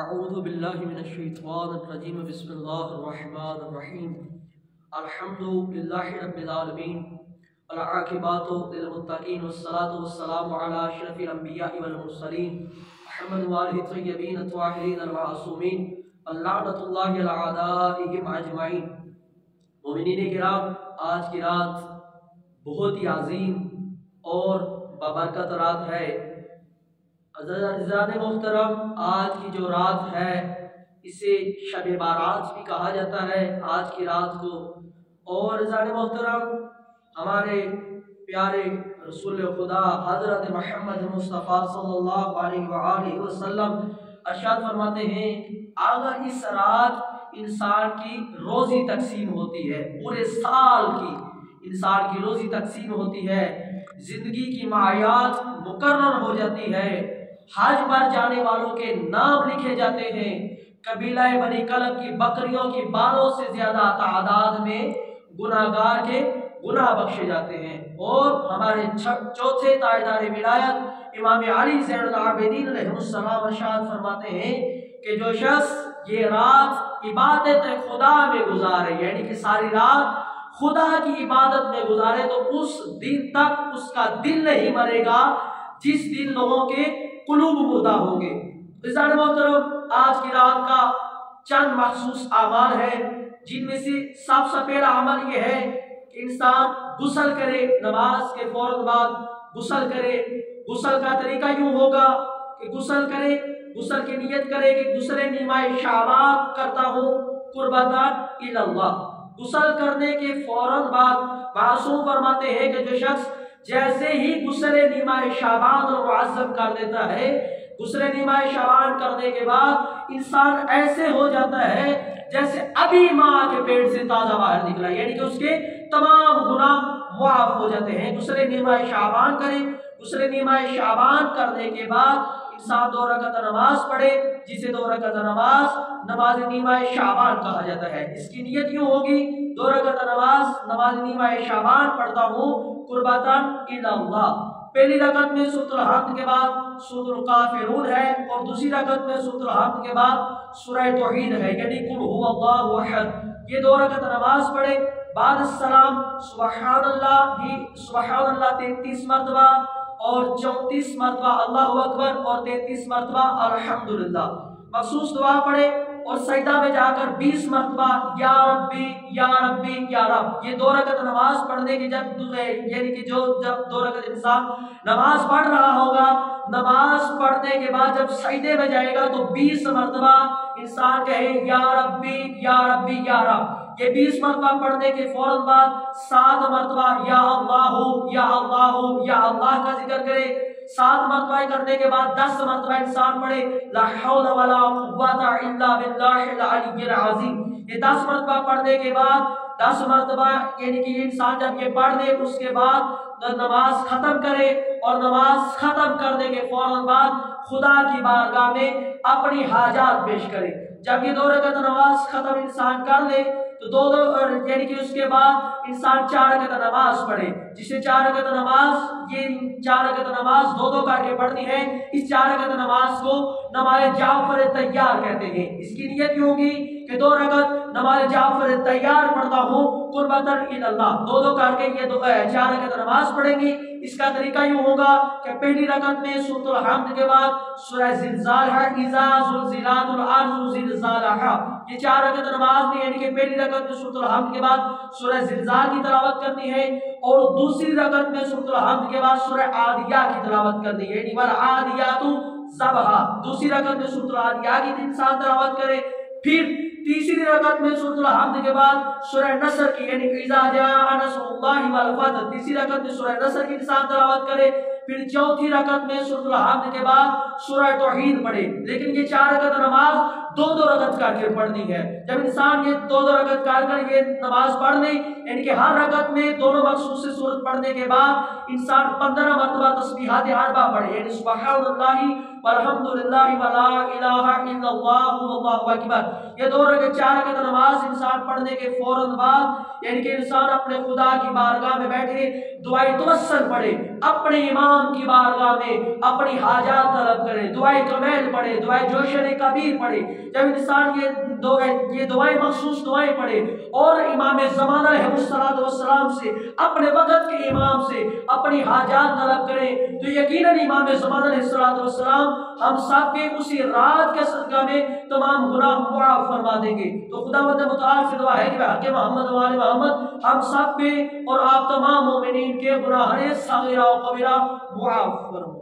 اعوذ باللہ من الشیطان الرجیم بسم اللہ الرحمن الرحیم الحمد للہ رب العالمین والعاقبۃ للمتقین والصلاة والسلام علی اشرف الانبیاء والمرسلین محمد وآلہ الطیبین الطاہرین المعصومین لعنۃ اللہ علی اعدائہم اجمعین۔ مومنین کرام، آج کی رات بہت ہی عظیم اور بابرکت رات ہے۔ عزیزان محترم، آج کی جو رات ہے اسے شب بارات بھی کہا جاتا ہے آج کی رات کو۔ اور عزیزان محترم، ہمارے پیارے رسول خدا حضرت محمد مصطفیٰ صلی اللہ علیہ وآلہ وسلم ارشاد فرماتے ہیں، اگر اس رات انسان کی روزی تقسیم ہوتی ہے، پورے سال کی انسان کی روزی تقسیم ہوتی ہے، زندگی کی معیاد مقرر ہو جاتی ہے، حج پر جانے والوں کے نام لکھے جاتے ہیں، قبیلہ بنی کلب کی بکریوں کی بالوں سے زیادہ تعداد میں گناہگار کے گناہ بخشے جاتے ہیں۔ اور ہمارے چوتھے تاجدار ولایت امام علی زین العابدین علیہ السلام ارشاد فرماتے ہیں کہ جو شخص یہ رات عبادت خدا میں گزارے، یعنی کہ ساری رات خدا کی عبادت میں گزارے، تو اس دن تک اس کا دل نہیں مرے گا جس دن لوگوں کے قلوب مردہ ہوں گے۔ عزیزان محترم، آج کی رات کا چند مخصوص اعمال ہیں، جن میں سے سب سے پہلا عمل یہ ہے کہ انسان غسل کرے، نماز کے فوراً بعد غسل کرے۔ غسل کا طریقہ یوں ہوگا کہ غسل کرے، غسل کی نیت کرے کہ غسل نیمہ شعبان کرتا ہوں قربتاً الی اللہ۔ غسل کرنے کے فوراً بعد معصوم فرماتے ہیں کہ جو شخص جیسے ہی غسل نیمہ شعبان معظم کر دیتا ہے، غسل نیمہ شعبان کرنے کے بعد انسان ایسے ہو جاتا ہے جیسے ابھی ماں کے پیٹ سے تازہ باہر نکلا، یعنی کہ اس کے تمام گناہ معاف ہو جاتے ہیں۔ غسل نیمہ شعبان کرے، غسل نیمہ شعبان کرنے کے بعد انسان 2 رکعت نماز پڑھے، جسے 2 رکعت نماز نیمہ شعبان کہا جاتا ہے۔ اس کی نیت یوں ہوگی، 2 رکعت نماز نیمہ شعبان پڑھتا ہوں قربتاً الی اللہ۔ پہلی رکعت میں سورۃ الحمد کے بعد سورۃ الکافرون ہے، اور دوسری رکعت میں سورۃ الحمد کے بعد سورہ توحید ہے، یعنی قل ھو اللہ احد۔ یہ 2 رکعت نماز پڑھے، بعد السلام سبحان اللہ 33 مرتبہ اور 34 مرتبہ اللہ اکبر اور 33 مرتبہ الحمدللہ۔ مخصوص دعا پڑھے اور سجدہ میں جا کر 20 مرتبہ یا ربی یا ربی یا رب۔ یہ 2 رکعت نماز پڑھنے کی جب 2 رکعت انسان نماز پڑھ رہا ہوگا، نماز پڑھنے کے بعد جب سجدے میں جائے گا تو 20 مرتبہ انسان کہے یا ربی یا ربی یا رب۔ یہ 20 مرتبہ پڑھنے کے فوراً بعد 7 مرتبہ یا اللہ یا اللہ کا ذکر کرے۔ 7 مرتبہ کرنے کے بعد 10 مرتبہ انسان پڑھے لا حول ولا قوت الا باللہ العلی العظیم۔ یہ 10 مرتبہ پڑھنے کے بعد 10 مرتبہ یعنی کہ انسان جب یہ پڑھ لے اس کے بعد نماز ختم کرے، اور نماز ختم کرنے کے فوراً بعد خدا کی بارگاہ میں اپنی حاجات پیش کرے۔ جب یہ 2 رکعت نماز ختم انسان کر لے تو یعنی کہ اس کے بعد انسان 4 رکعت نماز پڑھے، جسے 4 رکعت نماز یہ 4 رکعت نماز 2 کر کے پڑھنی ہے۔ اس 4 رکعت نماز کو نماز جعفر تیار کہتے ہیں۔ اس کی نیت یہ ہوگی کہ 2 رکعت نماز جعفر تیار پڑھتا ہوں قربتاً الی اللہ۔ 2 کر کے یہ 4 رکعت نماز پڑھیں گی۔ اس کا طریقہ یوں ہوگا کہ پہلی رکعت میں سورۃ الحمد کے بعد سورہ زلزال ہے، اذا زلزلت الارض زلزالہا۔ یہ 4 رکعت نماز میں یعنی کہ پہلی رکعت میں سورۃ الحمد کے بعد سورہ زلزال کی تلاوت کرنی ہے، اور دوسری رکعت میں سورۃ الحمد کے بعد سورہ عادیات کی تلاوت کرنی ہے، یعنی والعادیات ضبحا۔ دوسری رکعت میں سورۃ العادیات کی انسان تلاوت کرے، پھر تیسری رکعت میں سورۃ الحمد کے بعد سورہ نصر کی یعنی اذا جاء نصر اللہ والفتح، تیسری رکعت میں سورہ نصر کی انسان تلاوت کرے، پھر چوتھی رکعت میں سورۃ الحمد کے بعد سورہ توحید پڑھے۔ لیکن یہ 4 رکعت نماز 2 رکعت کر کے پڑھنی ہے۔ جب انسان یہ 2 رکعت کر یہ نماز پڑھ لے، یعنی کہ ہر رکعت میں دونوں مخصوص سورت پڑھنے کے بعد انسان 15 مرتبہ تسبیحات اربع پڑھے، یعنی سبحان اللہ والحمدللہ ولا الہ الا اللہ واللہ اکبر۔ یہ 2 رکعت 4 رکعت نماز انسان پڑھنے کے فوراً بعد یعنی کہ انسان اپنے خدا کی بارگاہ میں بیٹھے دعائے توسل پڑھے، اپنے امام کی بارگاہ میں اپنی حاجات طلب کرے، دعائے کمیل پڑھے، دعائے جوشن کبیر پڑھے۔ جب انسان یہ دعائیں مخصوص دعائیں پڑھے اور امام زمانہ علیہ السلام سے اپنے وقت کے امام سے اپنی حاجات طلب کرے تو یقیناً امام زمانہ علیہ السلام ہم سب کے اسی رات کے صدقہ میں تمام گناہ معاف فرما دیں گے۔ تو خداوند متعال سے دعا ہے کہ حق محمد و آل محمد ہم سب پہ اور آپ تمام مومنین کے گناہ صغیرہ و کبیرہ معاف فرما۔